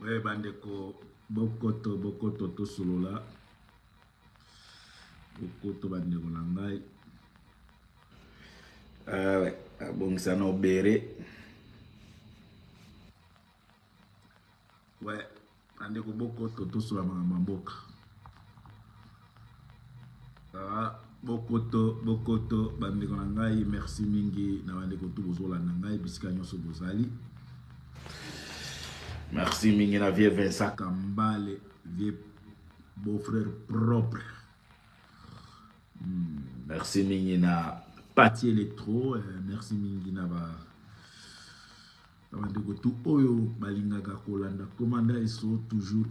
Ouais, bandeko, bokoto to solola. Bokoto bandeko na ngai. Ah ouais, bon ça no béré. Ouais, bandeko bokoto to solola mboka. Ah, bokoto bandeko na ngai, merci mingi na bandeko to bozola na ngai bisika nyonso bozali. Merci mingi na vieux Vincent Kambale, vieux beau-frère propre. Merci mingi na Pati Electro, merci mingi na bandeko tout oyo balingaka kolanda commanda eso toujours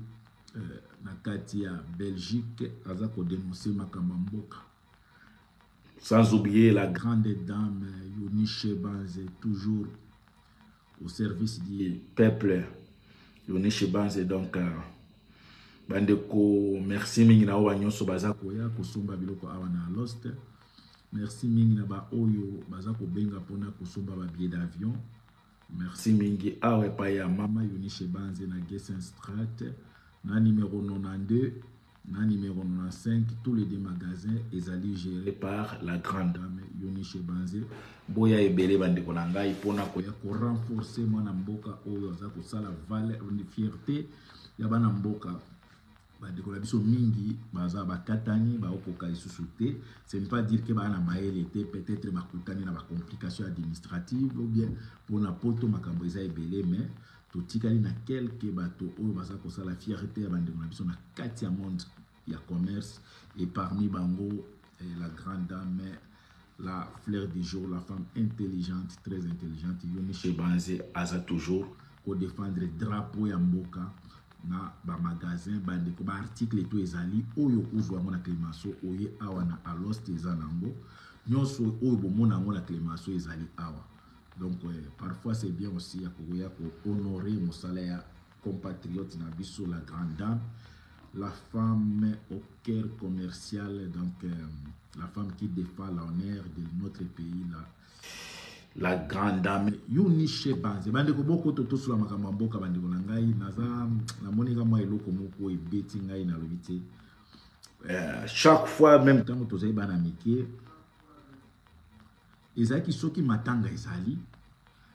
na kati ya Belgique aza ko dénoncer makambo mboka. Sans oublier la grande dame Eunice Banze, toujours au service du peuple. Eunice Banze, donc bandeko merci mingi na owa nyonso baza koya kosomba biloko awa na Lost. Merci mingi na ba oyo baza ko benga pona kosomba ba billet d'avion. Merci mingi awa pa ya mama Eunice Banze na Gessen Strat na numéro 92 na numéro 95, tous les deux magasins ezali gérés par la grande dame Eunice Banze. Boya ebele bandeko na ngai pona koya ko renforcer mwana mboka oyo aza ko sala valeur de fierté ya bana mboka. Bandeko na biso mingi baza bakatani ba okoka lisusu te. Ce n'est pas dire que bana maele te, peut-être bakutani na ba complications administratives ou bien pona poto makambo eza ebele, mais totikali na quelques bateaux oyo baza ko sala fierté ya bandeko na biso na kati ya monde ya commerce, et parmi bango la grande dame, la fleur du jour, la femme intelligente, très intelligente, Eunice Banze aza toujours ko défendre drapeau ya mboka na ba magasin bandeko ba article to ezali oyo kozwa mona Clémenceau oye awa na Alost eza nango nyonso oyo bomona mona Clémenceau ezali awa. Donc parfois c'est bien aussi ya ko honorer mosala ya compatriote na biso la grande dame, la femme au cœur commercial, donc la femme qui défend l'honneur de notre pays, la grande dame Eunice Banze. Bandeko boko toto sula makambo mboka bandeko na ngai naza na monika mwa eloko moko ebeti ngai na lobité. Chaque fois même temps tozali bana mike ezaki soki matanga ezali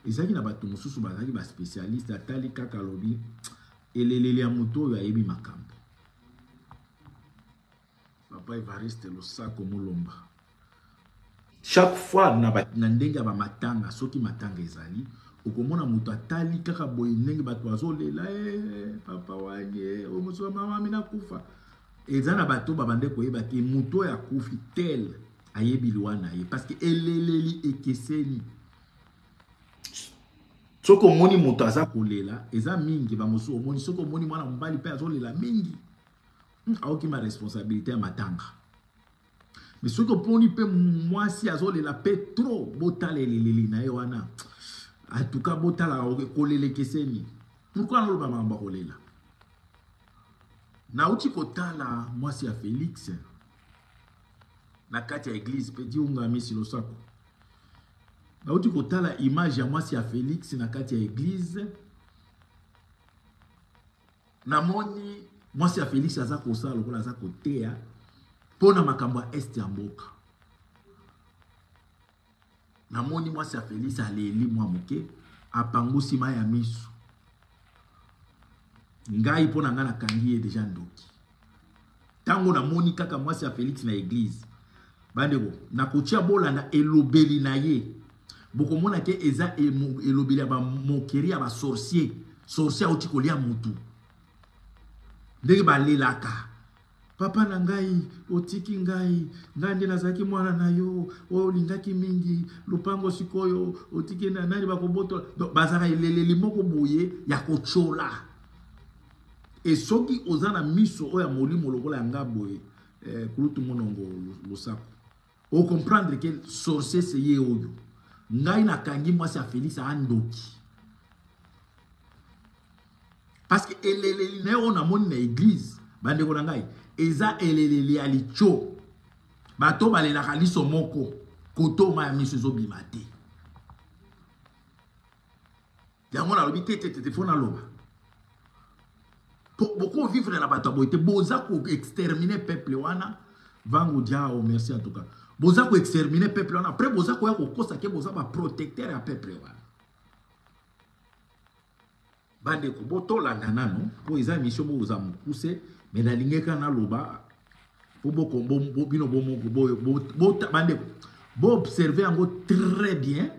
ezaki na bato mosusu bazali ba spécialiste atali kaka lobi elelele ya moto oyo ayebi makambo. Papa Evariste Losako Mulomba. Chaque fois na ndenge ba matanga soki matanga ezali okomona moto atali kaka boye ndenge bato azolela papa wange o moso mama mina kufa eza na bato babande koyeba ke moto ya kufi tel ayebi liwana ye parce que eleleli ekeseni. Soko moni moto aza kolela eza mingi ba moso omoni soko moni mwana mbali pe azolela mingi aoki ma responsabilité ya matanga. Mais ce que pour nous, moi, si azole la paix trop, botale les na wana. En tout cas, botala kole les keseni. Pourquoi on va m'embarrer là? Na uti kotala, moi si a Félix. Na kati ya église, pedi unga misi lo sako. Na uti kotala image ya moi si a Félix na kati ya église. Na moni, moi si a Félix azako sa lokola azako tea. Pona makambo est ya mboka. Na moni mwasi ya Félix aleli mwa moke apangusi ma ya misu. Ngai pona nga na kangi deja ndoki. Tango na moni kaka mwasi ya Félix na église. Bandeko na kotia bola na elobeli na ye. Boko mona ke eza elobeli ba mokeri ya ba sorcier. Sorcier oti kolia mutu. Ndenge ba lelaka. Papa na ngai, otiki ngai, ngande nazaki mwana na yo, o lingaki mingi, lupango sikoyo, otiki na nani bakoboto, donc bazara eleleli moko boye ya kochola. Et soki ozana miso oya molimo lokola ya ngaboye, kulutu monongo losako. O comprendre que sorcier c'est ye oyo. Ngai na kangi mwasi ya Félix andoki. Parce que eleleli na yo na moni na église, bandeko na ngai. Eza eleleli alicho bato balelaka liso moko koto ma miso ezobima te yango na lobi te fona loba beaucoup vivre na bato boité boza ko exterminer peuple wana vangu diao merci en tout cas boza ko exterminer peuple wana après boza ko ya ko kosa ke boza ba protecteur ya peuple wana bande ko botola nanano po eza mission boza mukuse mais na lingeka na loba po boko bino bo bande bo observer yango très bien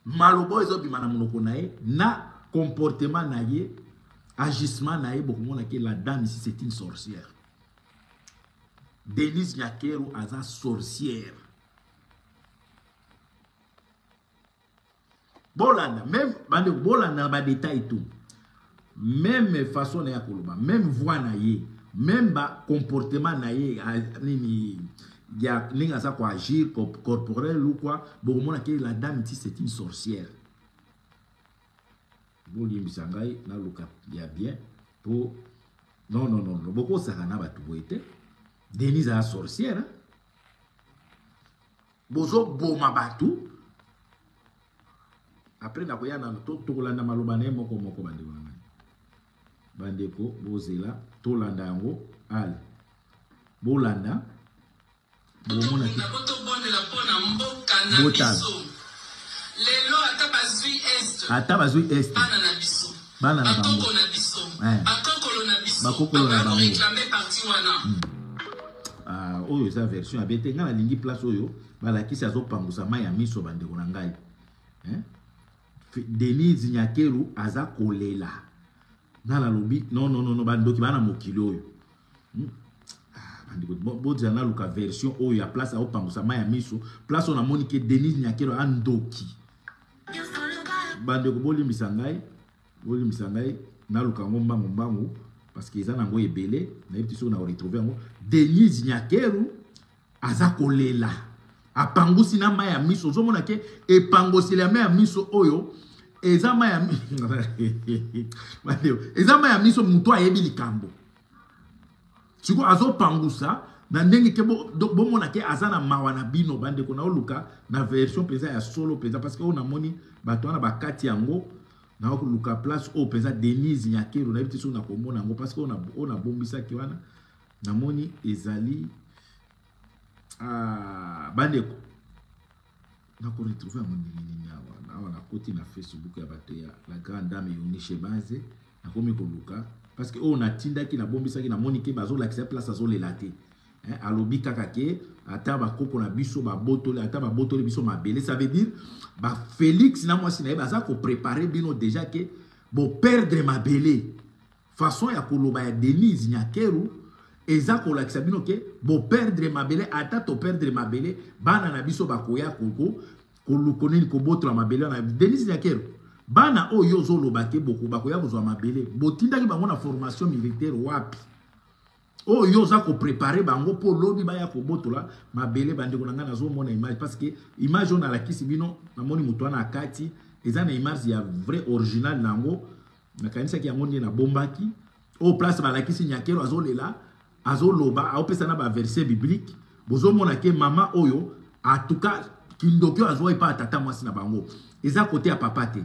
malobo ezo bimana monoko nae na comportement naie agissement naie beaucoup mona que la dame ici c'est une sorcière. Denise Nyakero aza sorcière. Bolanda même bande bolanda ba détail tout. Même façon na koloba, même voix naie, même ba comportement naie nini ya ninga za ko agir corporel ou quoi, beaucoup mona que la dame ici c'est une sorcière. Boli misangai na luka ya bien pour non beaucoup sakana batu boite Denise a sorcière hein? Bozo boma batu après na koya na to kolanda maloba na moko bandeko bozela to landa yango al bolanda bomona ki botan lelo ata bazui est bana na bango bakokolo na bango oyo eza version ya bete nga na lingi place oyo balakisi azopangusa mai ya miso bandeko na ngai Denise Nyakero aza kolela na la lobi non bandoki bana mokili oyo bandeko boza na luka version oyo ya place azopangusa mai ya miso place on a moni ke Denise Nyakero andoki bandeko bolimbisa ngai na luka mbangu parce que eza nango ebele na yebiti so na retrouver yango Denise Nyakero aza kolela apangusi na mai ya miso ozomona ke epangoseli ya mai ya miso oyo eza mai ya eza mai ya miso mutu ayebi likambo siko azopangusa na ndenge ke bomona ke aza na mawa na bino bandeko na oluka na version peza ya solo peza parce que on a moni bato wana bakati yango na luka place o peza Denise Nyakero na yebiti so na komona yango parce que on a bombisa ki wana na moni ezali bandeko na ko retrouver mon nini awa na koti na Facebook ya bato ya la grande dame Eunice Banze na komi ko luka parce que on a tinda ki na bombisa ki na moni ke bazo lakisa place azo lelate alobi kaka ke ata ba koko na biso ba botole ata ba botole biso mabele ça veut dire ba Félix na mwasi na baza ko préparer bino déjà ke bo perdre mabele façon ya koloba ya Denise Nyakero eza ko lakisa bino ke bo perdre mabele ata to perdre mabele bana na biso bakoya koko kolukoneni ko botola mabele na Denise Nyakero bana oyo zo lobake boko bakoya kozwa mabele botindaki bango na formation militaire wapi oyo za ko préparer bango po lobi baya ko botola mabele bandeko na ngana zo mona image parce que image on a la kisi bino na moni mutu na kati eza na image ya vrai original nango na kanisa ki yango na bombaki au place ba la kisi Nyakero azolela azoloba aopesa na ba verset biblique bozo mona ke mama oyo en tout cas kindokyo azoy pa tata mwasi na bango eza côté ya papa te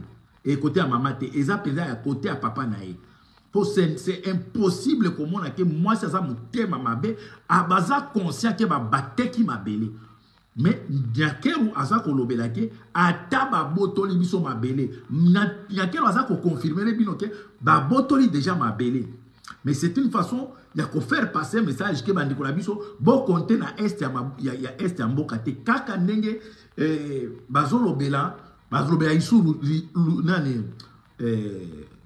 et côté ya mama te eza peza ya côté ya papa na ye. C'est impossible comment on a que moi ça ça mutema mabe abaza conscient que ba bateki mabele mais Nyakero aza ko lobela ke ata ba botoli biso mabele Nyakero aza ko confirmer bino ke ba botoli déjà mabele mais c'est une façon ya ko faire passer message ke bandiko na biso bo compter na est ya est ya mboka te kaka ndenge bazolobela isuru nani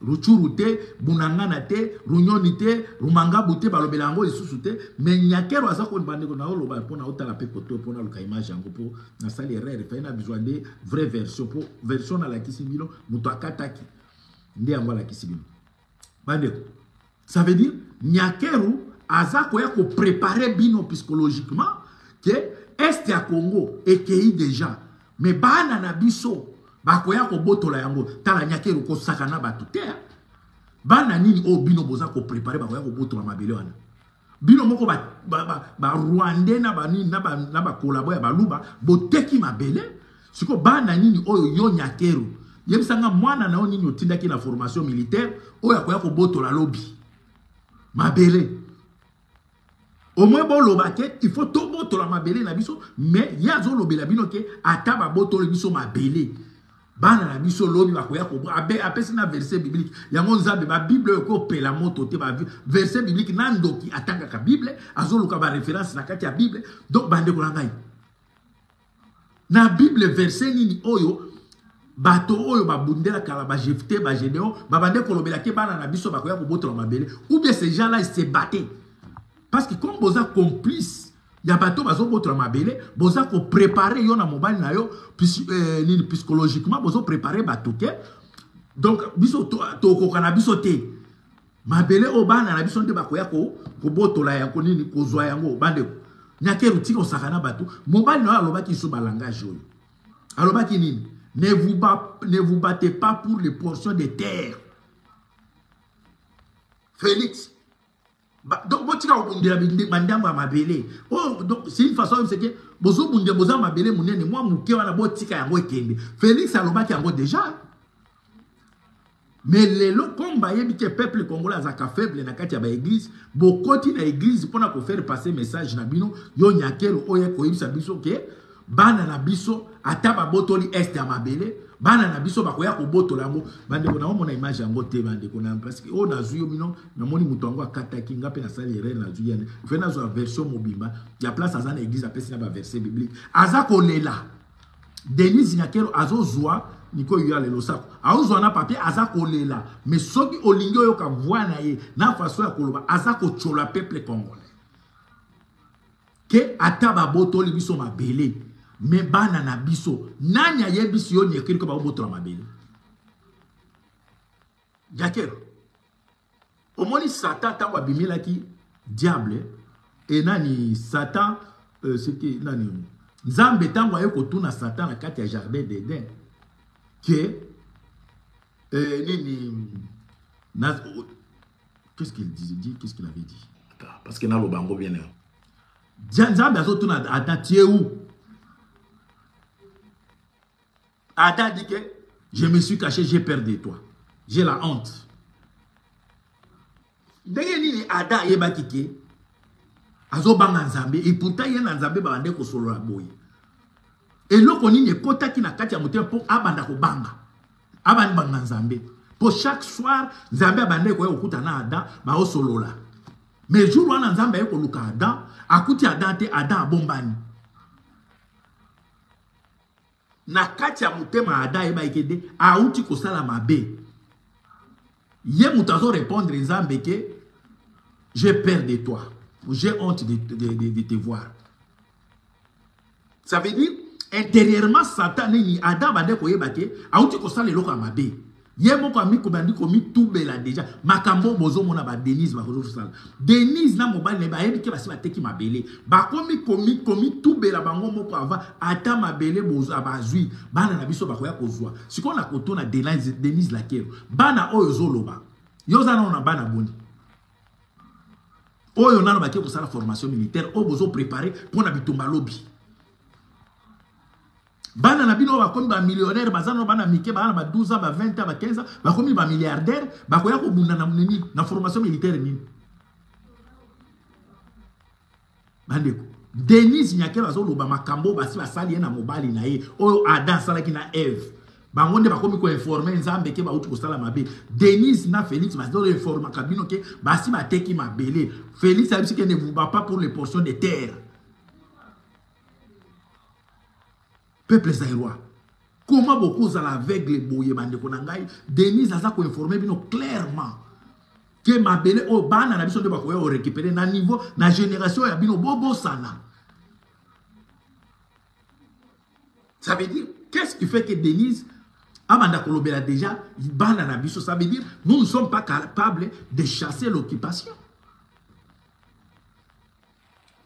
Ruchuru te, Bunangana te, Runyoni te, Rumangabu te, Balobelango isusu te, mais Nyakero aza ko bandeko na oloba pona otala pe koto pona luka image yango po na sali erreur fa na besoin de vraie version po version na la kisibino muto akataki ndi yango la kisibino bandeko ça veut dire Nyakero aza ko ya ko préparer bino psychologiquement que est ya Congo ekei déjà mais bana na biso bakoya ko botola yango tala Nyakero ko sakana batu te bana nini o bino boza ko préparer bakoya ko botola mabele wana bino moko ba Rwandais na ba nini na ba collabo ya baluba boteki mabele siko bana nini oyo yo Nyakero Yebisanga mwana na oni nyotinda ki na formation militaire oya koya ko boto la lobby. Mabele. Au moins bon lobake, il faut tout boto la mabele na biso, mais yazo lobela bino ke ataba boto le biso mabele. Bana na biso lobi bakoya ko apesi na verset biblique. Yango nzambe ba Bible ko pela moto te ba verset biblique nandoki atanga ka Bible, azoluka ba référence na kati ya Bible, donc bande ko ngai. Na Bible verset nini oyo bato oyo babundela kala ba jefté ba généon ba bande ko lobela ke bana na biso bakoya ko boto la mabele ou bien ces gens là ils se battaient parce que comme boza complice ya bato bazo boto la mabele boza ko préparer yo na mobali na yo psychologiquement bozo préparer bato ke donc biso to ko kana biso te mabele o bana na biso nde bakoya ko boto la ya ko nini ko zwa yango bande nyakeru tiko sakana bato mobali na alobaki so ba langage oyo alobaki nini ne vous battez pas pour les portions de terre. Félix. Donc, donc c'est une façon c'est que Félix a le déjà. Mais les lots comme le peuple congolais a faible na kati ya ba église, bokoti na église pour na faire passer message na bino yo nyakelo oye ko yibisa biso ke bana na biso ataba botoli est ya mabele bana na biso bakoya ko botola ngo bande ko na mona image yango te bande ko na parce que o na zuyo bino na moni muto ngo akataki ngape na sali erreur na zuyo ne fe na zo version mobimba ya place azana église apesi na ba verset biblique azako lela Denise nyakelo azozwa niko yale losako azozwa na papier azako lela mais soki olingo yo ka voix na ye na façon ya koloba azako chola peuple congolais ke ataba botoli biso mabele mais bana na biso nanya yebisi yo nyekiri ko ba botola mabele jakero omoni satan tango abimela ki diable et nani satan c'était nani nzambe tango aye ko tuna satan na kati ya jardin d'Éden que nini qu'est-ce qu'il dit qu'est-ce qu'il avait dit parce que na lo bango bien nzambe azotuna Adam tie où Adam dit que je me suis caché, j'ai peur de toi. J'ai la honte. Dès Adam yeba kike, azo banga nzambe, et pourtant il y a nzambe bande ko solo la boy. Et lo koni ne kota ki na kati ya moteur pour abanda ko banga. Abanda banga nzambe. Pour chaque soir, nzambe bande ko okuta na Adam ba o solo la. Mais jour wana nzambe ko luka Adam, akuti Adam te Adam bombani. Na kati ya mutema Adam eba ikede auti ko sala mabe. Ye mutazo répondre nzambe ke j'ai peur de toi. J'ai honte de te voir. Ça veut dire intérieurement Satan ni Adam bande ko yeba ke auti ko sala eloko mabe. Ye moko amiko bandi ko mi tubela déjà makambo bozo mona ba Denise ba kozo sala. Denise na mobile ne ba yebi ke basi bateki mabele. Ba komi tubela bango moko ava ata mabele bozo abazui bana na biso bakoya kozwa. Siko na kotona Denise la kero. Bana oyo zoloba. Yo zana na bana boni. Oyo nano ba ke ko sala formation militaire o bozo préparer pour na bitumba lobby. Bana na bino bakomi ba millionnaire bazana bana mike bana ba 12 ans ba 20 ans ba 15 ans bakomi ba milliardaire bakoya ko bunda na nini na formation militaire nini bandeko Denise nyakela azolo ba makambo basi basali na mobali na ye oyo Adam salaki na Eve bangonde bakomi ko informer nzambe ke ba uti ko sala mabe Denise na Félix bazolo informer kabino ke basi bateki mabele Félix a dit que ne vous bat pas pour les portions de terre. Peuple zaïrois. Comment beaucoup à l'aveugle boye bande konangai Denise aza ko informer bino clairement que mabele o bana na biso de bakoya o récupérer na niveau na génération ya bino bobo sana. Ça veut dire qu'est-ce qui fait que Denise Amanda Kolobela déjà bana na biso, ça veut dire nous ne sommes pas capables de chasser l'occupation.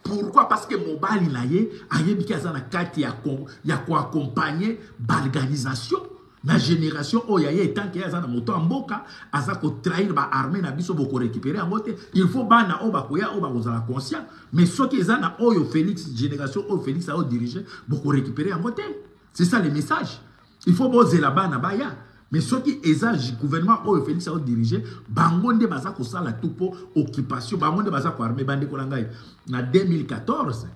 Pourquoi? Parce que mobali na ye ayebi ki azana kati ya ko accompagner l'organisation na génération oya ye tant que azana moto mboka azako trahir ba armée na biso boko récupérer en moté il faut bana o bakoya o bakozala conscient mais ce qui ezana oyo Félix génération o Félix a diriger boko récupérer en moté c'est ça le message Il faut poser là-bas, baya. Mais ceux qui exagèrent, gouvernement ou Félix a dirigé, bangonde baza ko sala tout pour occupation, bangonde baza ko armée bande ko nangai. Na 2014,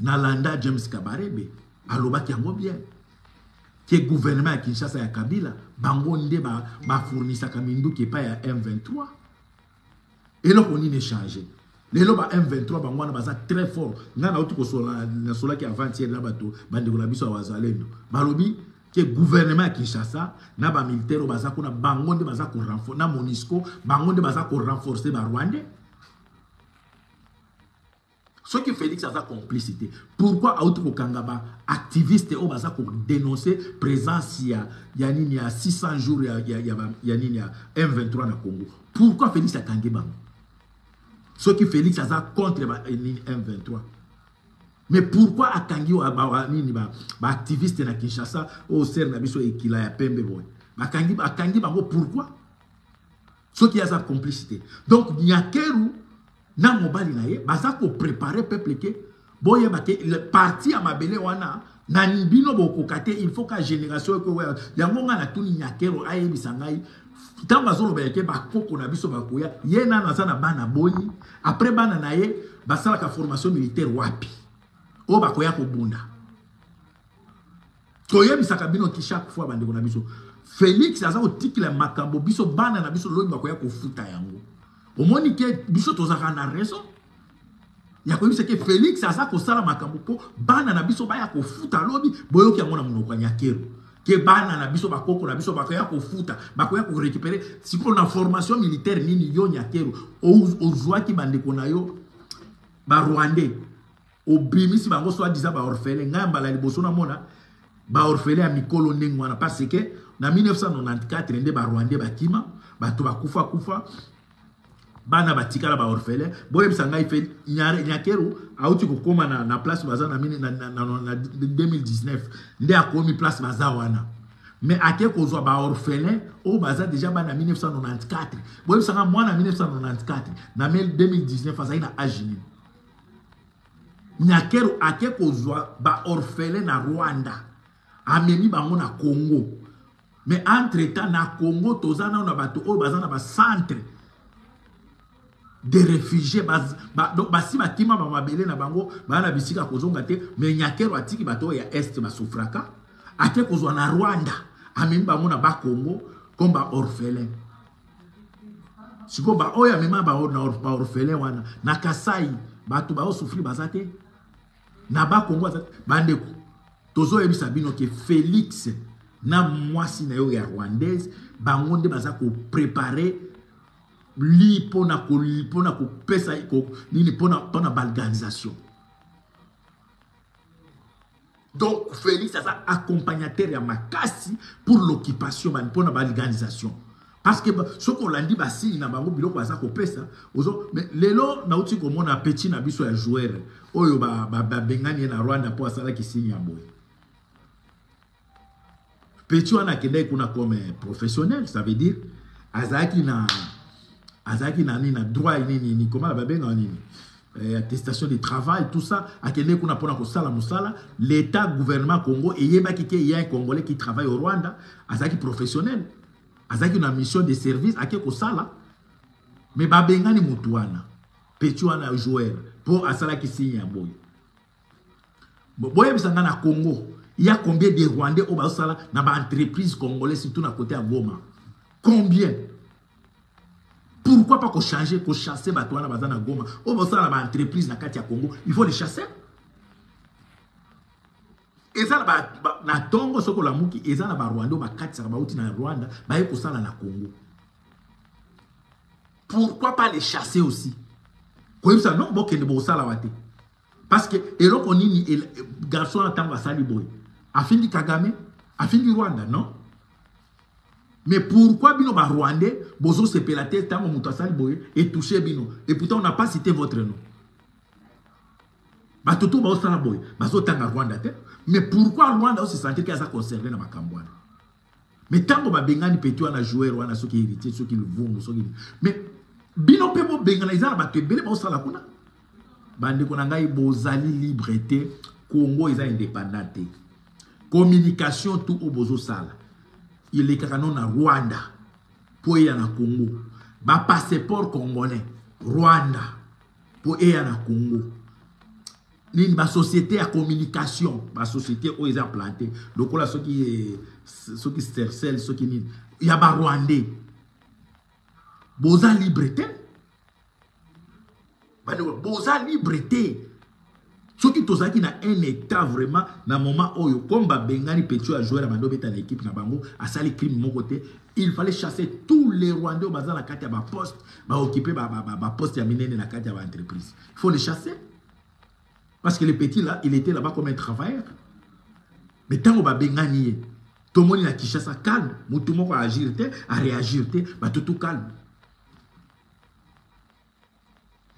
na landa James Kabarebe, alobaki yango bien. Que gouvernement à Kinshasa ya Kabila, bangonde ba fournissa kamindu qui pas ya M23. Et là on y changé. Les loba M23 bangwana baza très fort. Ngana uti ko sola na sola ki avant-hier na bato bande ko na biso wazalendo. Balobi que gouvernement Kinshasa na ba militaire baza ko na bangonde baza ko renforcer na MONUSCO bangonde baza ko renforcer ba Rwandais. Ce qui Félix a sa complicité. Pourquoi autre Kangaba activiste au baza pour dénoncer présence il y a 600 jours il y a M23 dans Congo. Pourquoi Félix a Kangeba? Ce qui Félix a sa contre M23. Mais pourquoi a Kangi ba activiste na Kinshasa au ser na biso ekila ya pembe boy. Ba Kangi bango pourquoi? Ce qui a sa complicité. Donc Nyakeru na mobali na ye baza ko préparer peuple ke boye bake le parti à mabele wana na nibino boko kate il faut que génération ko yango nga na tuni Nyakero aye bisangai tamba zolo beke ba koko na biso bakoya ye na na bana boni après bana na ye basala ka formation militaire wapi o bakoya ko bunda to ye bisaka bino ki chaque fois bande ko na biso Félix aza otikila makambo biso bana na biso lobi bakoya ko futa yango. Au moins, biso tozaka na raison. Ya ko que Félix asa ko sala makambo po bana na biso ba ya ko futa lobi boyoki yango na monoko Nyakero. Que bana na biso bakoko na biso bakoya ko futa, bakoya ko récupérer siko na formation militaire nini yo Nyakero ozwa ki bande ko na yo ba Rwandais. Obimisi bango soit disant ba orphelin ngamba la liboso na mona ba orphelin a mikolo ndengwana parce que na 1994 ndé ba Rwandais bakima bato bakufa bana batikala ba orphelin boye bisanga ife Nyakero auti ko koma na place baza na 2019 nde akomi place baza wana mais ake ko zo ba orphelin o baza déjà bana 1994 boye bisanga mwana 1994 na 2019 aza ina agini Nyakero ake ko zo ba orphelin na Rwanda amemi bango na Congo mais entre temps na Congo tozana na bato o baza na ba centre des réfugiés donc basi bakima ba mabele na bango bana bisika kozonga te mais Nyakero atiki bato ya est ba sufraka ate kozwa na Rwanda amemi bango na ba Congo comme ba orphelin siko ba oya mema ba orphelin wana na Kasai bato ba osufri bazate na ba Congo bandeko tozo yebisa bino ke Félix na mwasi na yo ya rwandaise bango nde baza ko préparer li pona ko pesa ko nini pona balganisation. Donc Félix a accompagnateur ya makasi pour l'occupation pona balganisation. Parce que ce qu'on l'a dit basi na bango biloko baza ko pesa ozo mais lelo na uti ko mona petit na biso ya joueur oyo ba bengani na Rwanda po asala kisini ya boy. Petit wana kende kuna comme professionnel, ça veut dire azaki na droit ni comment la babenga nini attestation de travail tout ça akende kuna pona ko sala musala l'état gouvernement Congo et yebaki ke y a un Congolais qui travaille au Rwanda azaki professionnel azaki na mission de service ake ko sala mais babenga ni mutu wana petit wana joueur pour asala ki signe ya boy boye bisanga na Congo il y a combien de Rwandais au basala na ba entreprise congolaise surtout na côté à Goma combien. Pourquoi pas qu'on change, qu'on chasse Batouana Bazana Goma? Au bout de la entreprise na Katia Congo, il faut les chasser. Et ça, na Tongo, ce qu'on a mouki, et ça, na Rwanda, na Katia, na Rwanda, na Ekosala na Congo. Pourquoi pas les chasser aussi? Comme ça, non, bon, qu'il ne bosse la wate. Parce que, et là, on dit, garçon en tant que Saliboy, a fini Kagame, a fini Rwanda, non? Mais pourquoi bino ba Rwandais bozo se pelater tango mutasali boye et toucher bino et pourtant on n'a pas cité votre nom. Ba toto ba osala boye bazo tanga Rwanda te mais pourquoi Rwanda aussi sentir qu'il a conservé na makambwana. Mais tango ba bengani petit wana joueur wana soki héritier soki le vungu soki mais bino pe bo bengana izala ba tebele ba osala kuna. Bande ko ngai bozali liberté Congo is indépendant. communication tout au bozo sala. Il est canon à Rwanda. Pour y na Congo. Ba passeport congolais. Rwanda. Pour y na Congo. Une société à communication. Ma société où ils ont planté. Donc là, ceux qui sercellent, ceux qui n'y. Il y a pas Rwandais. Boza liberté. Boza liberté. Ceux qui sont dans un état vraiment, dans le moment où, comme Bengani Petio a joué à l'équipe, à sali crime de mon côté, il fallait chasser tous les Rwandais dans la carte de la poste, occuper la poste à miner dans la carte de l'entreprise. Il faut les chasser. Parce que le petit là, il était là-bas comme un travailleur. Mais tant que Bengani, tout le monde a qui chasse calme, tout le monde a agir, a réagir, tout calme.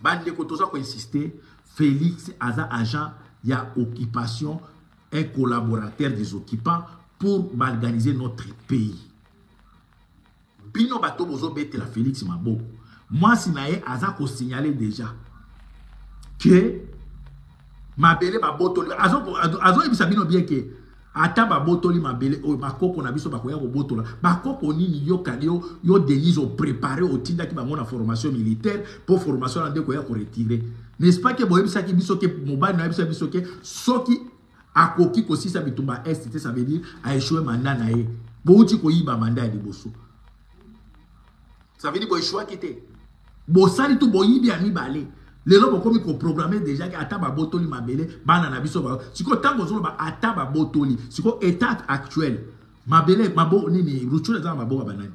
Bande ko toza ko insister, Félix Aza agent, il y a occupation, un collaborateur des occupants pour organiser notre pays. Bino bato bozo bete la Félix Mabo. Moi si nae Aza ko signaler déjà que mabele ba botoli azo ebisa bino bien que ata ba botoli mabele o makoko na biso bakoya ko botola bakoko nini yo kanyo yo Denise o préparé au tinda ki ba mona formation militaire pour formation en ko ya ko retirer, n'est-ce pas que boyebisa ki biso ke mobile na biso ke soki akoki ko sisa bitumba est, ça veut dire a échoué mandat na ye bouti ko yiba mandat de boso, ça veut dire bo échoué kité bo sali tout boyibi ami balé. Les gens comme ils programmé déjà que ataba botoli mabele bana na biso ba siko tango zolo ba ataba botoli siko état actuel mabele mabo nini ruchule za mabo banani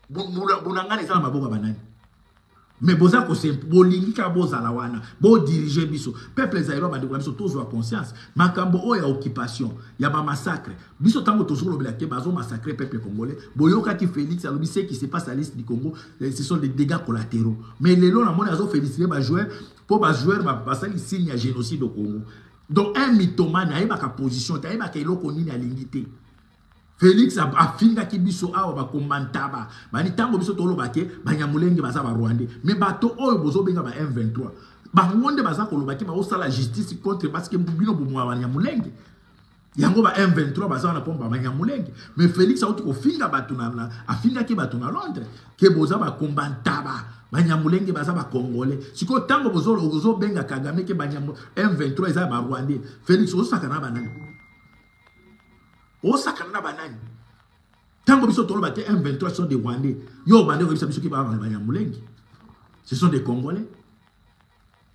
bunangane za mabo banani mais boza ko se bolingi ka boza la wana bo diriger biso peuple zairo ba de biso tous wa conscience makambo o ya occupation ya ba massacre biso tango to zolo bela ke bazo massacrer peuple congolais boyoka ki Félix alobi ce qui se passe à l'est du Congo, ce sont des dégâts collatéraux, mais les lots na mona azo féliciter ba joueur pour ba joueur ba sali signe ya génocide au Congo. Donc un mythomane a ka position ta ba ka eloko nini alingité Félix a finga ki biso awa ba komantaba bani tango biso tolo bake banyamulenge baza ba Rwandais, mais bato oyo bozo benga ba M23 ba ngonde baza ko lobaki ba osala justice contre parce que bino bomwa banyamulenge yango ba M23 baza na pomba banyamulenge, mais Félix a uti ko finga bato na afinga ki bato na Londres ke boza ba kombantaba banyamulenge baza ba Congolais siko tango bozo benga Kagame ke banyamu M23 eza ba Rwandais, Félix osakana banani o sakana banani tango biso tolo bate M23 sont des Rwandais yo bande ko biso ki ba banyamulenge, ce sont des Congolais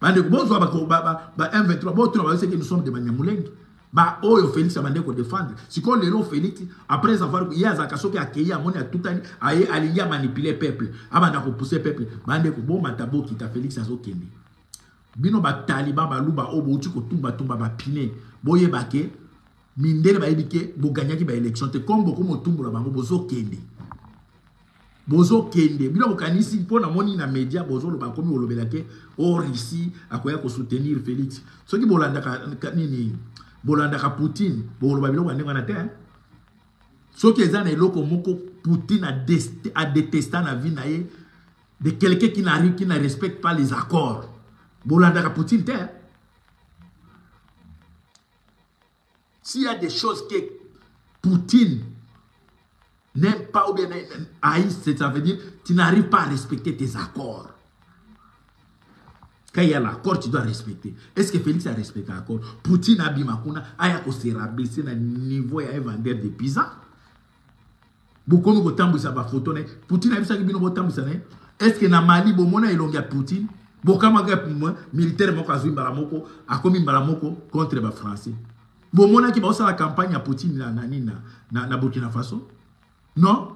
bande ko bozo ba M23 bo tolo ba c'est que nous sommes des banyamulenge ba oyo Félix abande ko défendre siko lelo Félix après avoir yaza kasoki akei amoni atutani aye alingia manipuler peuple abanda ko pousser peuple bande ko bo matabo kita Félix azokende bino ba taliban ba luba obo uti ko tumba ba pine boye bake mindele ba yebike bo gagner ki ba élection te comme beaucoup motumbola bango bozo kende bino bokanisi pona moni na média bozo lo ba komi olobela ke o Russie akoya ko soutenir Félix soki bolanda ka nini bolanda ka Poutine boloba biloko ndenge na te soki ezana eloko moko Poutine a détesté na vie na ye de quelqu'un qui ne respecte pas les accords bolanda ka Poutine te. S'il y a des choses que Poutine n'aime pas ou bien haïs, ça veut dire que tu n'arrives pas à respecter tes accords. Quand il y a l'accord, tu dois respecter. Est-ce que Félix a respecté l'accord? Poutine a bimakuna, aya ko se rabaisser na niveau ya vendeur de pizza. Beaucoup de temps ça va photo ne. Poutine a vu ça qui bino botambu ça ne. Est-ce que na Mali bomona ilongia Poutine? Bokama ga militaire moko azui baramoko, akomi baramoko contre ba français. Bomona qui va la campagne à Poutine na Burkina Faso? Non.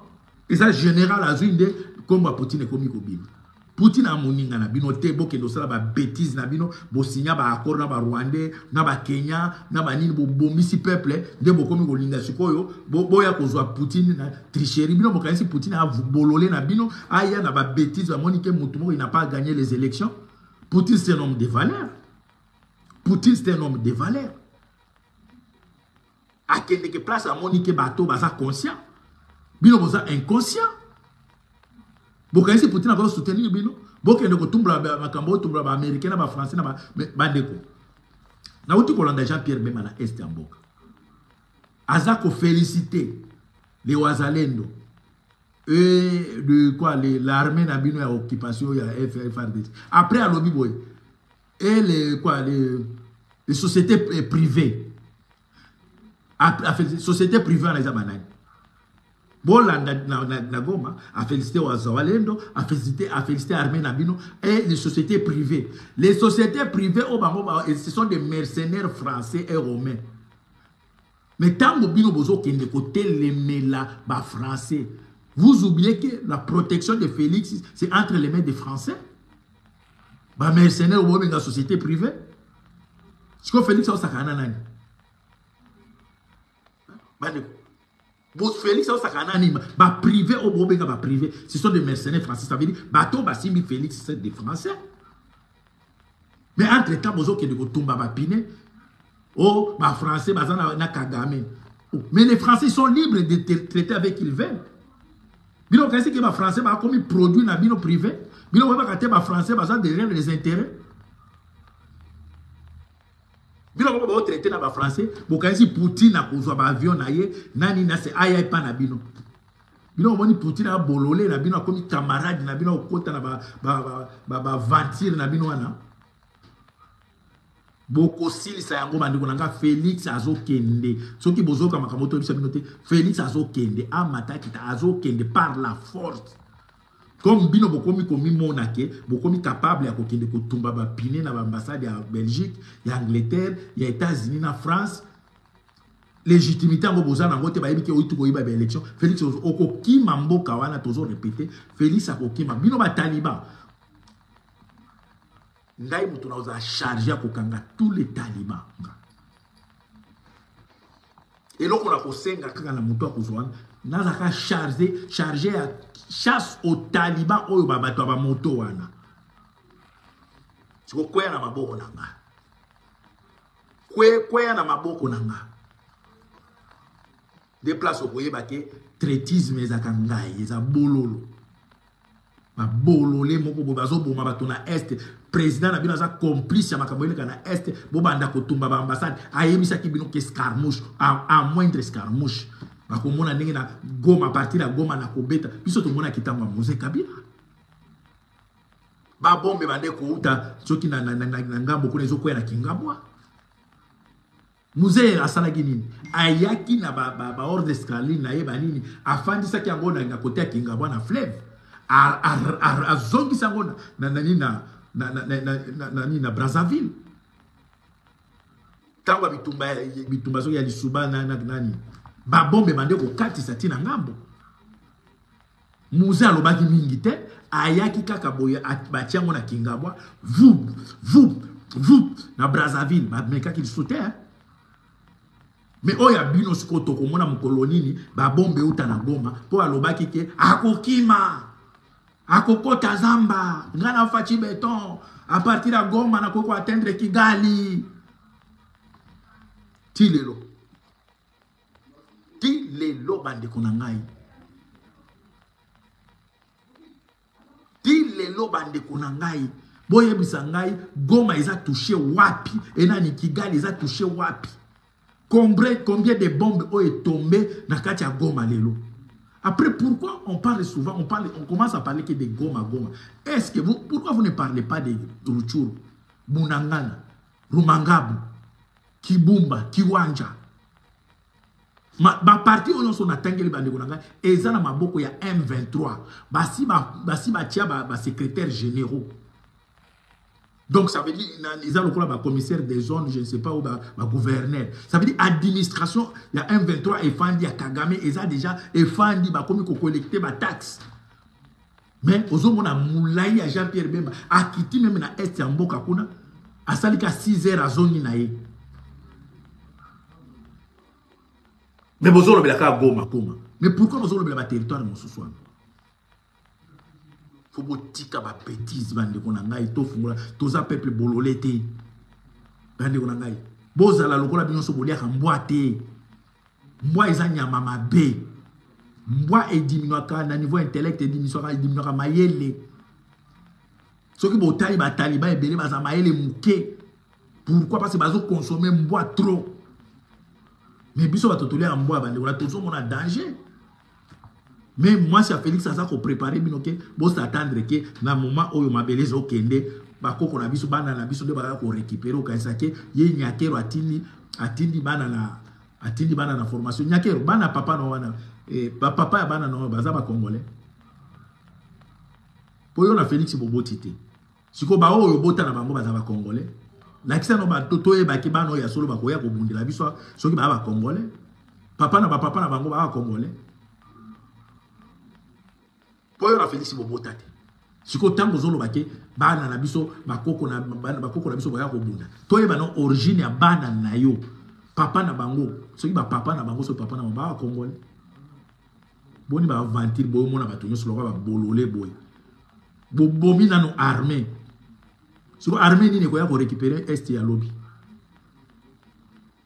Et ça, général Azunde, comme Poutine est comme Kobim. Poutine a moninga na bino te boke do sala ba bêtise na bino bo signa ba accord na ba Rwandais na ba Kenya na ba nini bo bomisi peuple de bo komi ko linga sikoyo bo ya ko zwa Poutine na tricherie bino bo kanisi Poutine a bololé na bino aya na ba bêtise ba monike mutu mo il n'a pas gagné les élections. Poutine c'est un homme de valeur. Poutine c'est un homme de valeur. A kende ke place a monike bato baza conscient. Bino boza inconscient. Boka isi Poutine a soutenir bino. Boka ende ko tumbla makambo tumbla ba américain na ba français na ba bandeko. Nauti kolanda Jean-Pierre Bemba na Est Mboka. Azako féliciter les Wazalendo. Et de quoi l'armée n'a bien occupation, il y a FRDC. Après, à l'Obiboy, et les sociétés privées. Les sociétés privées à l'Azamanay. Bon, la Goma a félicité Wazalendo, a félicité l'armée Nabino et les sociétés privées. Les sociétés privées, ce sont des mercenaires français et romains. Mais tant que Bino Bozo qui est côté les méla français, vous oubliez que la protection de Félix, c'est entre les mains des Français. Bah mercenaires ou la société privée. Ce que Félix a sakana nani. Félix a sakana nani. Bah privé ou bobenga bah privé. Ce sont des mercenaires français. Ça veut dire bateau bah simbi Félix c'est des Français. Mais entre temps bozo qui est de Tomba bah pine. Oh bah Français bah na Kagame. Mais les Français sont libres de traiter avec qui ils veulent. Bino kasi que les Français ba comme produit na bino privé. Bino ba kate ba Français ba derrière les intérêts. Bino ba traiter na ba Français, bo kasi Poutine na kozwa ba avion na ye, nani na se aya pa na bino. Bino moni Poutine a bololé na bino comme camarade na bino okota na ba ventir na bino wana. Boko silisa yango bandiko nanga Félix azokende soki bozoka makamoto bisa binote Félix azokende amata kita azokende par la force comme bino bokomi komi monake bokomi capable ya kokende kotumba ba pine na ambassade ya Belgique ya Angleterre ya États-Unis na France légitimité ngo bozana ngote ba yebike oyitu ko yiba ba élection Félix okokima mboka wana tozo répéter Félix akokima bino ba taliban Ngai mutu na oza charger kokanga tous les talibans. Et là on a kosenga kaka na mutu akozwana naza ka charger à chasse aux talibans oyo babato ba moto wana. Siko kwea na maboko nanga. Kwea na maboko nanga. Des places okoyeba ke traitisme ezaka ngai eza bololo. Ba bololé moko bobazo boma bato na Est. Président Nabino a complice à Makaboyle na Est, Bobanda Kotumba ambassade, a émis à Kibino qui escarmouche, à moindre escarmouche. Bakomona ningi na Goma, partir à Goma na Kobeta, puis tout le monde a quitté ma Mose Kabila. Babombe bande kouta, soki na ngambo kuna zoko na Kingabwa. Musée à Salagini, Ayaki na ba ordre escalier na yeba nini, afandi sa ki angona na côté à Kingabwa na fleuve. A zongi sangona na na Brazzaville. Tangwa bitumba so ya lisuba na nani. Ba bombe bande ko kati sati na ngambo. Muze alobaki mingi te, ayaki kaka boya batiango na Kingabwa, vous na Brazzaville, ba meka ki sauté hein. Mais oya bino sikoto ko mona mkolonini, ba bombe uta na Goma, po alobaki ke akokima. Akokota Zamba, ngana fachi beton, à partir de Goma, na koko atteindre Kigali. Tilelo bande kunangai. Tilelo bande kunangai. Boye bisangai, Goma ils a touché wapi, et nani Kigali ils a touché wapi. Combien de bombes ont tombé na kati ya Goma lelo. Après, pourquoi on parle souvent, on commence à parler que de Goma. Est-ce que pourquoi vous ne parlez pas de Ruchuru, Bunangana, Rumangabu, Kibumba, Kiwanja? Ma partie où on a tangé les bandits, et ça, ma boko ya M23, basi secrétaire généraux. Donc, ça veut dire, ils ont le commissaire des zones, je ne sais pas où, gouverneur. Ça veut dire, administration, il y a M23 et Fandi, il y a Kagame, ils ont déjà, et Fandi, comme ils collecté ma taxe. Mais, aux hommes, on a Moulaï à Jean-Pierre Bemba, à Kiti, même na Est, en Mboka, à Salika 6 heures à zone naïe. Mais, vous avez la Goma, mais pourquoi vous avez le territoire de mon soir? Faut botika ba bêtise bande kona ngai to fungula toza peuple bololete bande kona ngai boza la lokola binso bolia mbwa te mbwa ezanya mama be mbwa ediminuaka na niveau intellect ediminuaka mayele soki botali ba taliba ebele baza mayele muke Pourquoi? Parce que bazo consommer bois trop. Mais biso va totoli en bois bande on a toujours mon danger. Mais moi si Félix ça ko préparer binoké bo s'attendre que na moment oyo mabele zo kende ba koko na biso bana na biso de ba ko récupérer au kaisa ke ye nyakero atindi bana na formation nyakero bana papa no wana papa ya bana no baza ba congolais. Po yo na Félix bobotité. Siko ba oyo bota na bango baza ba congolais. La kisa no ba toto e ba ki bana ya solo ba ko ya ko bundela biso soki ba congolais. Papa na bango ba congolais. Poyo na Félix bobotate. Siko tango zolo bake bana na biso bakoko na biso baya ko bunda. Toye bana origine ya bana na yo. Papa na bango, soki ba papa na bango so papa na ba congolais. Boni ba aventure boyo mona bato nyoso loka ba bolole boy. Bomi na no armée. Siko armée ni ne ko ya ko récupérer est ya lobby.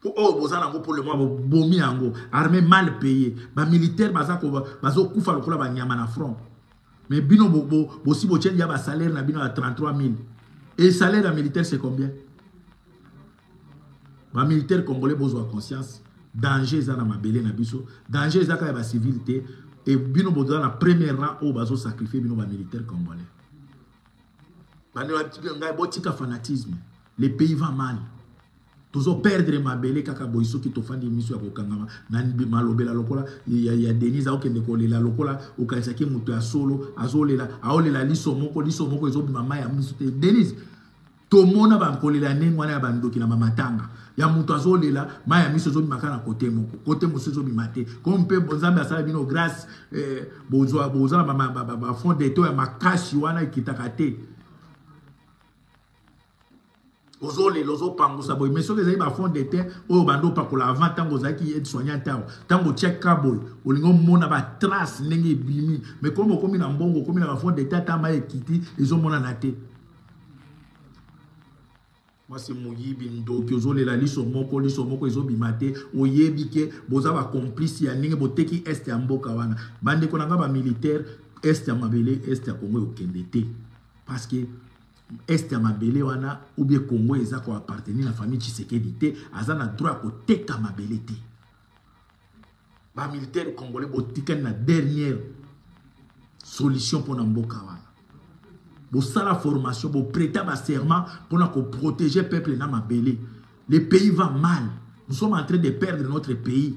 Oh, bozana ngo pour le moment bomi yango armée mal payée ba militaire bazo kufa lokola ba nyama na front. Mais bino si bo tient ya ba salaire na bino à 33 000. Et salaire d'un militaire c'est combien? Ba militaire congolais besoin conscience danger za na mabele na biso danger za ka ba civilité et bino bozo na premier rang au bazo sacrifier bino ba militaire congolais. Ba ne ngai botika fanatisme. Les pays vont mal. Toujours perdre ma belle kaka boiso qui tofandi miso ya kokangama na malobela lokola ya Denise au kende kolela lokola okaisaki mutu ya solo azolela aolela liso moko ezobi mama ya miso te Denise tomona ba kolela nengwana ya bandoki na mamatanga ya mutu azolela ma ya miso ezobi makana kote mosu ezobi mate comme pe bonzambe asala bino grâce bozwa ba fond d'état ya makashi wana kitaka te. Ozole lozo pangusa boy mais soki ezali ba fond de terre oyo bando pakola avant tango zaki aide soignant tango check boy olingo mona ba trace ndenge bimi mais comme okomi na mbongo okomi na ba fond de terre tama ekiti ezomona na te. Moi c'est moyibi ndoki ozole la liso moko ezobima te oyebi ke boza ba complice ya ndenge boteki est ya mboka wana bande konanga ba militaire est ya mabele est ya Congo okende te parce que est ya mabele wana ou bien Congo eza ko appartenir na famille Tshisekedi te azana droit ko teka mabele te ba militaire congolais botika na dernière solution pour na mboka wana bo sala formation bo prêter ba serment pour na ko protéger peuple na mabele. Le pays va mal, nous sommes en train de perdre notre pays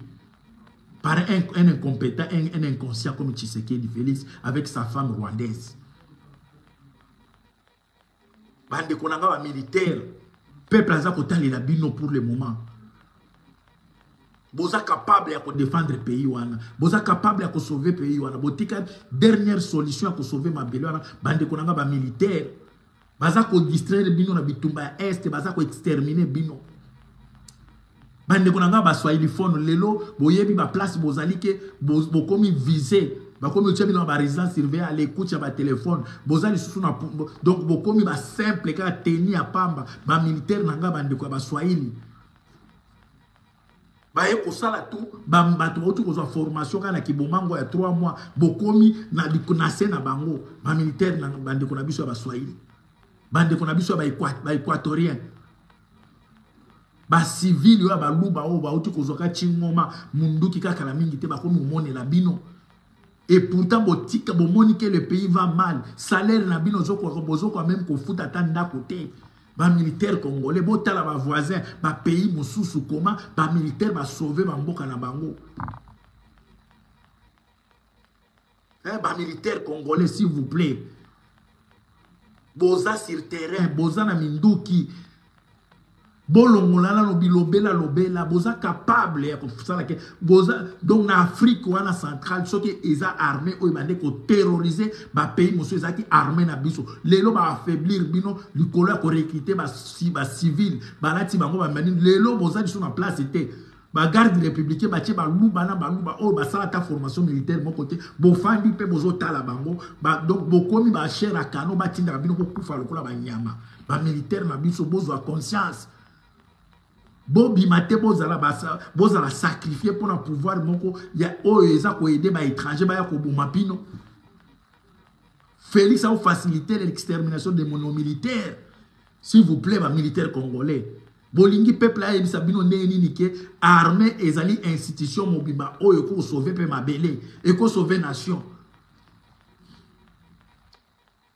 par un incompétent, un inconscient comme Tshisekedi Félix avec sa femme rwandaise. Bande konanga ba militaire peuple aza kotali la bino pour le moment. Boza capable ya ko défendre pays wana, boza capable ya ko sauver pays wana, botika dernière solution ya ko sauver mabele wana bande konanga ba militaire baza ko distraire bino na bitumba ya est, baza ko exterminer bino. Bande konanga ba swahili phone lelo boyebi ba place bozali ke bokomi visé. Bakomi otia bino ba résidence surveillée à l'écoute ya ba téléphone bozali susu na donc bokomi ba simple ka teni ya pamba ba militaire nanga bande ko ba swahili ba eko sala tout ba bato otu ko formation kana ki bomango ya 3 mois bokomi na dikonase na bango ba militaire na bande ko na biso ba swahili bande ko na biso ba équatorien ba civil yo ba luba o ba otu ko zoka chingoma munduki kaka la mingi te bakomi mone la bino. Et pourtant, que le pays va mal. Salaire na bino zoko même ko futa tanda côté. Ba militaire congolais, botala ba voisin, ba pays mususu comment, ba militaire ba sauver ba mboka na bango. Ba militaire congolais s'il vous plaît. Boza sur terrain, boza na minduki. Bolongolala no bilobela lobela boza capable ya kofusala ke boza donc na Afrique wana centrale soki eza armée o bande ko terroriser ba pays mosu ezaki armée na biso lelo ba affaiblir bino likolo ya ko recruter ba civil balati bango ba mani lelo boza diso na place te ba garde républicain ba tie ba luba na ba luba o ba sala ta formation militaire mon côté bo fandi pe bozo tala bango ba donc bokomi ba cher akano ba tinda bino ko kufa lokola ba nyama ba militaire na biso bozo a conscience. Bobi mate bozala sacrifier pour na pouvoir moko ya oeza ko aider ba étranger ba ya ko bumapino. Félix a facilité l'extermination des monomilitaires. S'il vous plaît, ba militaire congolais. bolingi peuple a yebisa bino ndenge nini ke armée ezali institution mobimba oyo ko sauver pe mabele et ko sauver nation.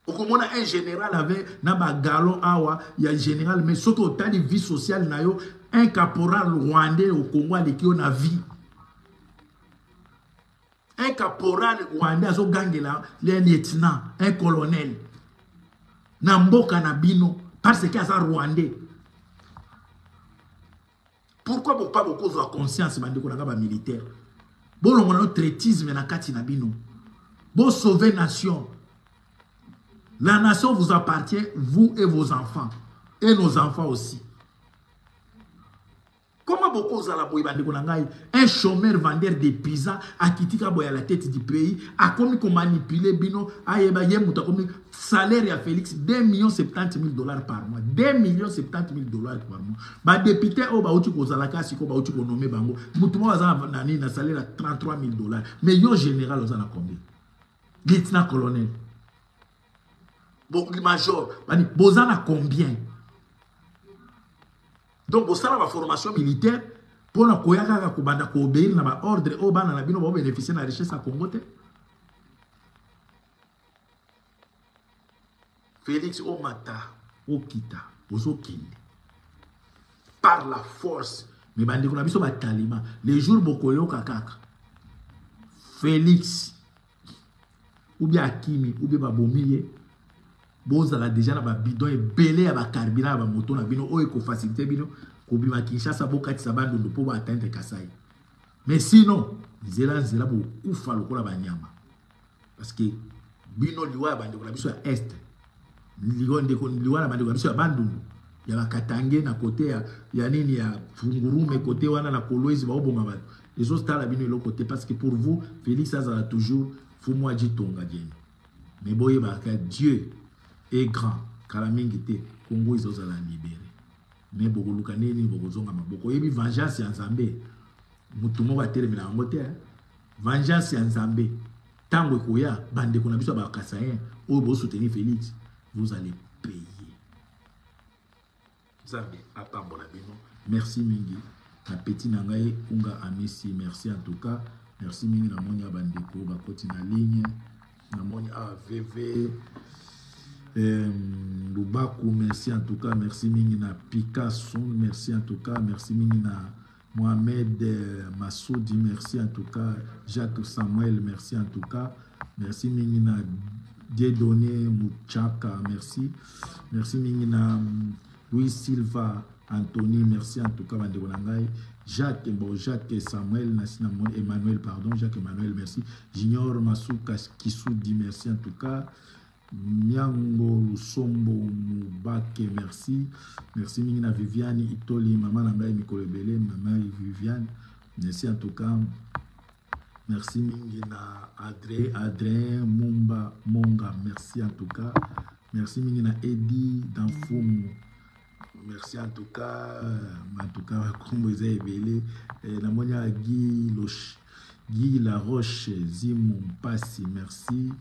Okomona un général avait na ba galon awa ya général mais soki otali vie sociale na yo un caporal rwandais au Congo aleki yo na vie. Un caporal rwandais azo gangela les lieutenant, un colonel na mboka na bino parce que aza rwandais. Pourquoi vous pas beaucoup de conscience bandeko na ba militaire? Bon on a traitisme na kati na bino. Bon sauver nation. La nation vous appartient, vous et vos enfants et nos enfants aussi. Comment beaucoup de un chômeur vendeur de pizza a quitté à la tête du pays, a commis qu'on manipule bino, a commis salaire à Félix 2 70 000 $ par mois. 2 70 000 $ par mois. Ba député au baouti ko zalaka siko baouti ko nommé bango. Mutumo azana nani na salaire à 33 000 $. Mais yo général ozana combien? Lieutenant colonel. Bon major, bani bozana combien? Donc, vous savez la formation militaire pour la koyaka kubanda ko obéir na ba ordre au bana na bino ba bénéficier na richesse à Congo te. Félix Omata Okita Ozokinde par la force mais bandi ko na biso ba talima les jours bokoyo kakaka Félix ou bien Akimi ou bien Babomiye bozala déjà na ba bidon ebele ya ba carburant ba moto na bino oyo ko faciliter bino ko bima Kinshasa bokati sa bandondo po ba atteindre Kasai. Mais sinon zela bo kufa lokola ba nyama parce que bino liwa ba ndeko na biso ya est liwa na bandeko na biso ya bandondo ya ba Katange na côté ya nini ya Fungurume côté wana na Kolwezi ba oboma ba les autres stars bino le côté parce que pour vous Félix azala toujours fumwa jitonga dien mais boye ba ka Dieu est grand, Kalamingite, Congo ils osent la libérer. Mais beaucoup lukaneni, beaucoup zonga maboko. Yebi vengeance en Zambé. Mutumo va terminer en moté. Vengeance en Zambé. Tango koya, bande qu'on a besoin de Kassayen, ou vous soutenir Félix, vous allez payer. Zambé, à part Bolabino. Merci Mingi. Na petit nangaye, unga amisi, merci en tout cas. Merci Mingi na monia bandeko, bakoti na ligne. Na monia AVV. Lubaku, merci en tout cas, merci Mingina Picasso, merci en tout cas, merci Mingina Mohamed Massoudi, merci en tout cas, Jacques Samuel, merci en tout cas, merci Mingina Dieudonné Mouchaka, merci, merci Mingina Louis Silva Anthony, merci en tout cas, Jacques Samuel, Emmanuel, pardon, Jacques Emmanuel, merci, Junior Masuka Kisoudi, merci en tout cas. Miango Sombo Mubake, merci. Merci Mingina Viviane Itoli, maman Nangaï Mikolebele, maman Viviane. Merci en tout cas. Merci Mingina Adrien Mumba Monga, merci en tout cas. Merci Mingina Edi Danfoum. Merci en tout cas, comme vous avez vu, la monia Guy Laroche, Zimon Passi, merci.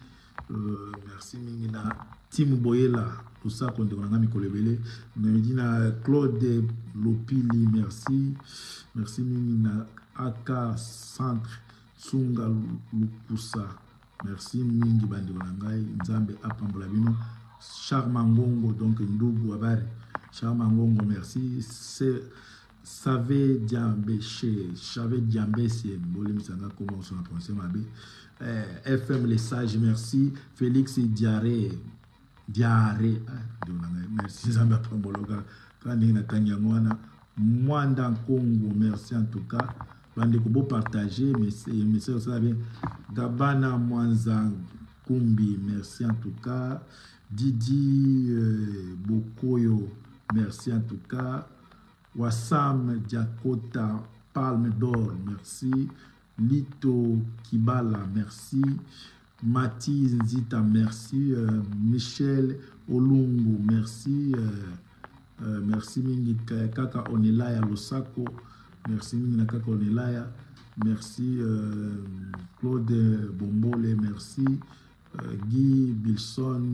Merci Mingina Tim Boyela, tout ça qu'on a mis Kolebele. Medina Claude Lopili, merci. Merci Mingina Aka Centre Tsunga Lukusa. Merci Mingi Bandi Wanangai, Nzambe Apambolabino. Charmangongo, donc Ndougou Abari. Charmangongo, merci. Save Diambéché, Save Diambéché, Bolé Misanga, comment on s'en a pensé, ma bé. FM Les Sages, merci. Félix Diaré, merci. Zamba Pambologa, Kanina Kanyangwana, Mwanda Congo, merci en tout cas. Bande Kobo partagé, mais ça va bien. Gabana Mwanza Kumbi, merci en tout cas. Didi Bokoyo, merci en tout cas. Wassam Diakota, Palme d'Or, merci. Lito Kibala, merci. Mathis Nzita, merci. Michel Olungu, merci. Merci Mingi Kaka Onelaya Losako, merci Mingi Kaka Onelaya, merci Claude Bombole, merci. Guy Bilson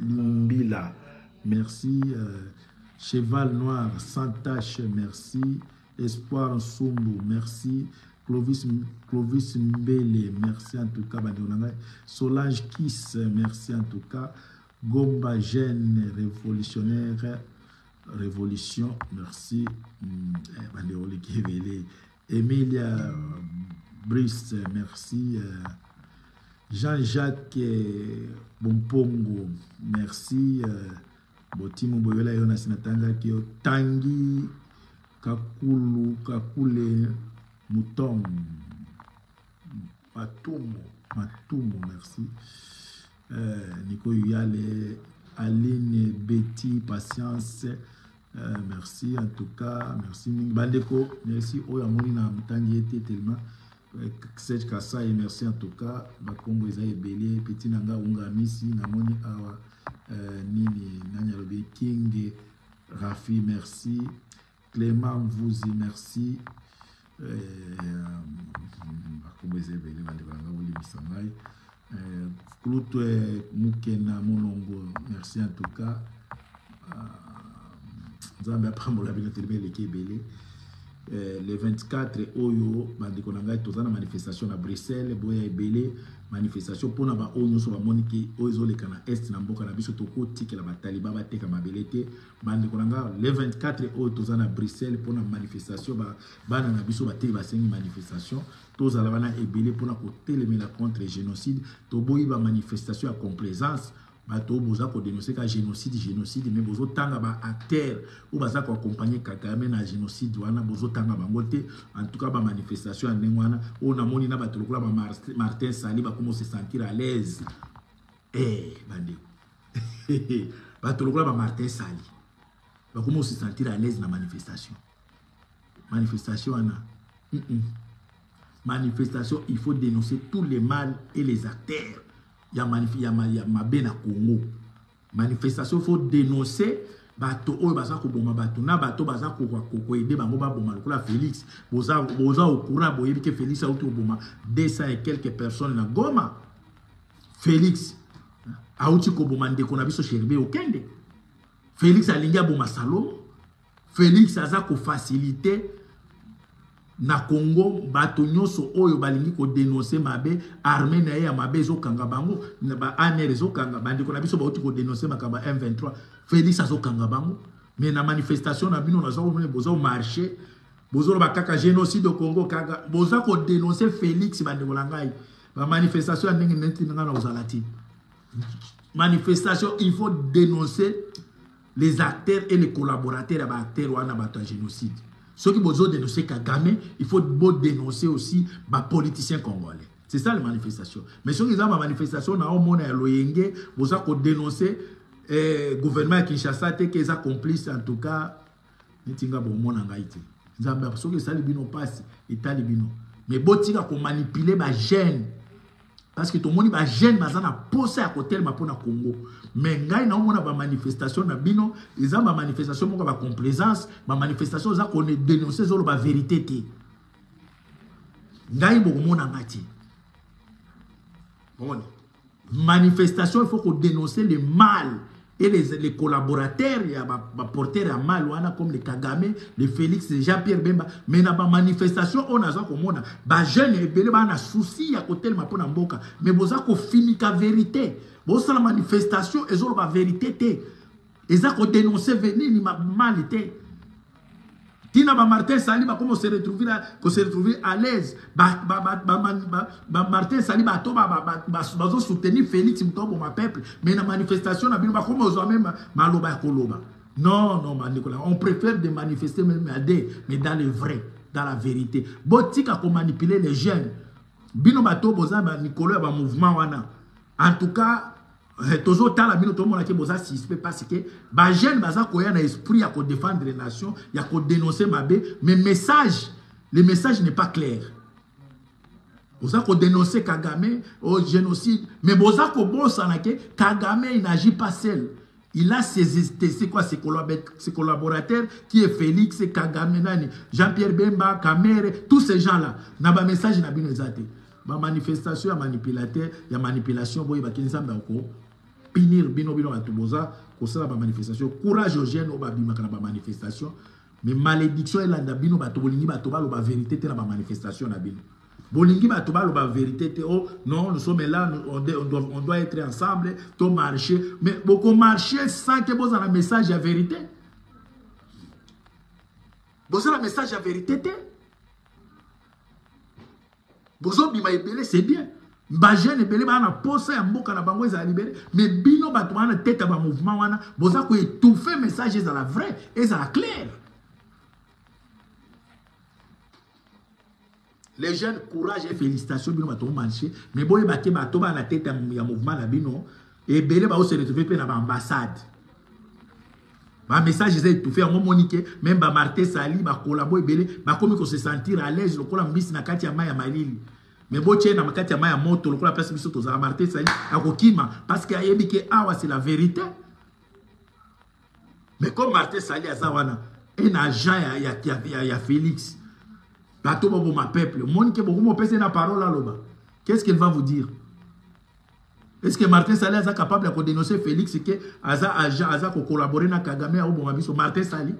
Limbila, merci. Cheval Noir, Sans Tache, merci. Espoir Nsumbu, merci. Clovis Mbele, merci en tout cas. Solange Kiss, merci en tout cas. Gomba Jeune, révolutionnaire, révolution, merci. Emilia Brice, merci. Jean-Jacques Bompongo, merci. Botimo Boyola Yona Sinatanga Kyo Tangi Kakule Mouton Matumo, merci. Nico Yale, Aline, Betty, Patience, merci en tout cas, merci Bandeko, merci Oyamoni na Mutangi était tellement Serge Kassai, merci en tout cas, Bakombo Ezaïe Belé, Petit Nanga Ungamisi, Namoni Awa, Nini Nanyalobe King, Rafi, merci. Clément Vouzi, merci. Bakombo Ezaïe Belé, Clouto Moukena Molongo, merci en tout cas. Zambia Pambola Binatelbe Leke Belé. Le 24 Oyo, Bandikonanga, Tozana manifestation à Bruxelles, Boya Ebele, manifestation pour Naba Oyo, sur la Monique, Oyo, les Kana Est, Namboka, Nabiso Toko, Tiki, la Taliban, Teka Mabelete, Bandikonanga, le 24 Oyo, Tozana Bruxelles, pour la manifestation, Bana Nabiso, Bate, Basengi, manifestation, Tozalabana Ebele, pour la côté, la contre le génocide, Toboyi, manifestation à complaisance. Bato boza ko dénoncer ka génocide mais bozo tanga ba acteur ou baza ko accompagner Kagame na génocide wana bozo tanga bangote en tout cas ba manifestation ndengwana on a moni na bato lokola ba Martin Sali ba comment se sentir à l'aise bande bato lokola ba Martin Sali ba comment se sentir à l'aise na manifestation wana manifestation il faut dénoncer tous les mal et les acteurs. Il y a mabé na Congo. Manifestation, il faut dénoncer. Bato oyo baza ko boma bato na bato baza ko aider bango ba boma lokola Félix. Boza au courant boyebi que Félix a outi boma 200 et quelques personnes na Goma. Félix a outi ko boma ndeko na biso Sherbe Okende. Félix alinga boma Salomo. Félix aza ko faciliter na Congo bato nyonso oyo balingi ko dénoncer mabe armée na ya mabe zo kanga bango na ba ANR zo kanga bandiko na biso ba uti ko dénoncer makamba M23 Félix azo kanga bango mais na manifestation na bino na zo bozo marché bozo ba kaka génocide au Congo kanga bozo ko dénoncer Félix bandiko la ngai ba manifestation ndenge neti nga na ozalati manifestation il faut dénoncer les acteurs et les collaborateurs ba acteurs wana bato génocide. Ceux qui ont dénoncé Kagame, il faut dénoncer aussi les politiciens congolais. C'est ça la manifestation. Mais ceux qui ont une manifestation, on a loyenge, vous avez dénoncé le gouvernement Kinshasa, qu'ils ont complice en tout cas. Ceux qui ont bino passe, Italie bino. Mais botika ko manipuler ba jeune. Parce que tout le monde va jeune bazana posé à côté ma pona Congo. Mais ngai na mona ba manifestation na bino, ils ont ba manifestation moko ba complaisance, ba manifestation za ko dénoncer zo ba vérité té. Ngai bo mona ngati. Bon. Manifestation, il faut qu'on dénonce le mal et les collaborateurs, il y a porteurs à mal, comme les Kagame, les Félix, les Jean-Pierre Bemba. Mais dans la manifestation, on a comme on a des jeunes et belé, on a souci à côté de ma pona mboka. Mais vous avez fini la vérité. Vous avez la manifestation, ils ont la vérité. Ils ont dénoncé venir ni mal été. Tina Martin Sali va comment se retrouver à l'aise. Martin Sali va soutenir Félix Mtombo ma peuple. Mais la manifestation na bino ba comment ozo même maloba koloba. Non, Nicolas, on préfère de manifester même à des, mais dans le vrai, dans la vérité. Botika ko manipuler les jeunes. Bino bato boza ba Nicolas ba mouvement wana. En tout cas, toujours tant la bino tout le monde qui boza suspect parce que ba jeune baza ko ya na esprit à ko défendre les nations, ya ko dénoncer mabe, mais le message n'est pas clair. Boza ko dénoncer Kagame au génocide, mais boza ko bossa na ke Kagame il n'agit pas seul. Il a ses collaborateurs qui est Félix, Kagame, Jean-Pierre Bemba, Kamere, tous ces gens-là. Na ba message na bino ezate. Ba manifestation ya manipulateur, ya manipulation boy ba kinzamba ko punir bino bato boza kosala ba manifestation courage aux jeunes oba bimaka na ba manifestation mais malédiction elanda bino bato bolingi bato baloba vérité te na ba manifestation na bino bolingi bato baloba vérité te oh non nous sommes là on doit être ensemble to marcher mais beaucoup marcher sans que boza na message ya vérité boza na message ya vérité te bozo bima ebele c'est bien ba jeune ebele ba na posa ya mboka na bango eza libéré mais bino bato wana tête ba mouvement wana boza ko étouffer message eza la vraie eza la claire. Les jeunes, courage et félicitations, bino bato marché mais boye baté bato ba na tête ya mouvement na bino ebele ba se retrouver pe na ba ambassade ba message eza étouffé en monique même ba Martin Sali ba collabo ebele ba komi ko se sentir à l'aise lokola mbisi na kati ya maya malili. Mais boche na makati ya maya moto lokola place biso to za Martin Sali akokima parce que ayebi ke awa c'est la vérité. Mais comme Martin Sali azawana un agent ya Félix bato bobo ma peuple monique beaucoup mo pese na parole là loba qu'est-ce qu'il va vous dire? Est-ce que Martin Sali est capable de dénoncer Félix que aza agent aza ko collaborer na Kagame au bon biso Martin Sali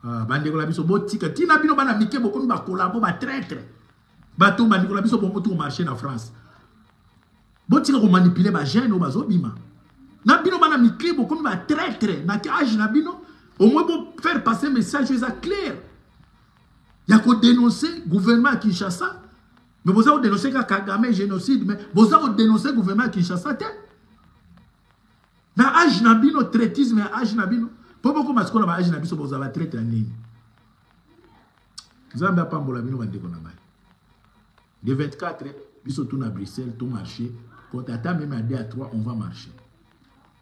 bande ko la biso botika tina bino bana mike beaucoup ba collabo ba traître bato bande ko la biso bon tout marché na France botika ko manipuler ba jeune o bazo bima na bino bana mike beaucoup ba traître na âge na bino au moins pour faire passer message clair. Il y a qu'à dénoncer le gouvernement à Kinshasa. Mais vous avez dénoncé Kagame génocide. Mais vous avez dénoncé le gouvernement à Kinshasa. Na âge nabino traitisme âge nabino. Pour beaucoup de choses, âge nabino vous avez traité en ligne. Vous avez pas mbola bino bande kona mai. Le 24, biso tout na Bruxelles, tout marché. Quand attend même à 2 à 3, on va marcher.